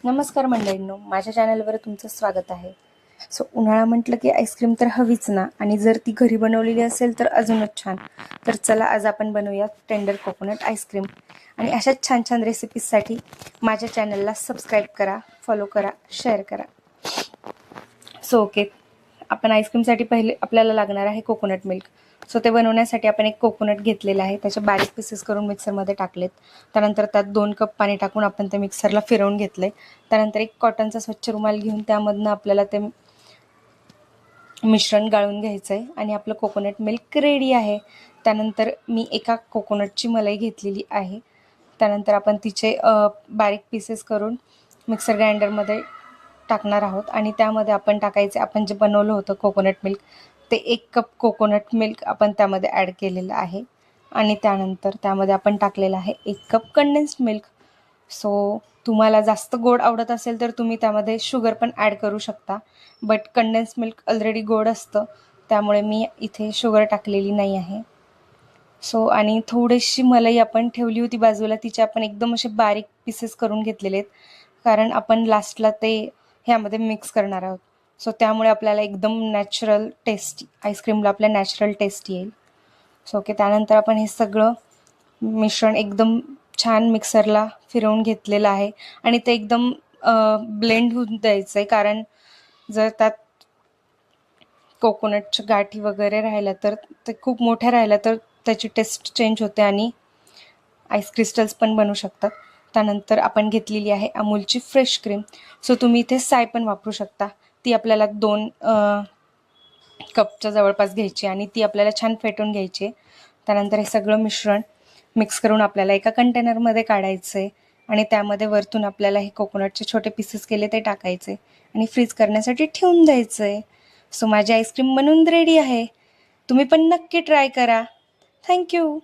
नमस्कार मंडळींनो, माझ्या चॅनलवर तुमचं स्वागत आहे. उन्हाळा म्हटलं की आईस्क्रीम तर हवीच ना, आणि जर ती घरी बनवलेली असेल तर अजूनच छान. तर चला आज आपण बनवूया टेंडर कोकोनट आईस्क्रीम. आणि अशाच छान छान रेसिपीजसाठी माझ्या चॅनलला सबस्क्राईब करा, फॉलो करा, शेअर करा. ओके, आपण आईस्क्रीमसाठी पहिले आपल्याला लागणार आहे कोकोनट मिल्क. ते बनवण्यासाठी आपण एक कोकोनट घेतलेला आहे, त्याचे बारीक पीसेस करून मिक्सरमध्ये टाकलेत. त्यानंतर त्यात 2 कप पाणी टाकून आपण ते मिक्सरला फिरवून घेतले. त्यानंतर एक कॉटनचा स्वच्छ रुमाल घेऊन त्यामधनं आपल्याला ते मिश्रण गाळून घ्यायचं आहे आणि आपलं कोकोनट मिल्क रेडी आहे. त्यानंतर मी एका कोकोनटची मलाई घेतलेली आहे. त्यानंतर आपण तिचे बारीक पीसेस करून मिक्सर ग्राइंडरमध्ये टाकणार आहोत आणि त्यामध्ये आपण टाकायचे, आपण जे बनवलं होतं कोकोनट मिल्क, ते 1 कप कोकोनट मिल्क आपण त्यामध्ये ॲड केलेलं आहे. आणि त्यानंतर त्यामध्ये आपण टाकलेलं आहे 1 कप कंडेन्स्ड मिल्क. तुम्हाला जास्त गोड आवडत असेल तर तुम्ही त्यामध्ये शुगर पण ॲड करू शकता, बट कंडेन्स्ड मिल्क ऑलरेडी गोड असतं, त्यामुळे मी इथे शुगर टाकलेली नाही आहे. आणि थोडीशी मलाई आपण ठेवली होती बाजूला, तिचे आपण एकदम असे बारीक पीसेस करून घेतलेले आहेत, कारण आपण लास्टला ते ह्यामध्ये मिक्स करणार आहोत. त्यामुळे आपल्याला एकदम नॅचरल टेस्ट, आईस्क्रीमला आपल्या नॅचरल टेस्ट येईल. ओके, त्यानंतर आपण हे सगळं मिश्रण एकदम छान मिक्सरला फिरवून घेतलेलं आहे आणि ते एकदम ब्लेंड होऊन द्यायचं आहे, कारण जर त्यात कोकोनटच्या गाठी वगैरे राहिल्या तर ते खूप मोठ्या राहिल्या तर त्याची टेस्ट चेंज होते आणि आईस क्रिस्टल्स पण बनू शकतात. त्यानंतर आपण घेतलेली आहे अमूलची फ्रेश क्रीम. तुम्ही इथे साय पण वापरू शकता. ती आपल्याला 2 कपच्या जवळपास घ्यायची आणि ती आपल्याला छान फेटून घ्यायची. त्यानंतर हे सगळं मिश्रण मिक्स करून आपल्याला एका कंटेनरमध्ये काढायचं आहे आणि त्यामध्ये वरतून आपल्याला हे कोकोनटचे छोटे पीसेस केले ते टाकायचे आणि फ्रीज करण्यासाठी ठेवून द्यायचं आहे. माझी आईस्क्रीम बनवून रेडी आहे. तुम्ही पण नक्की ट्राय करा. थँक्यू.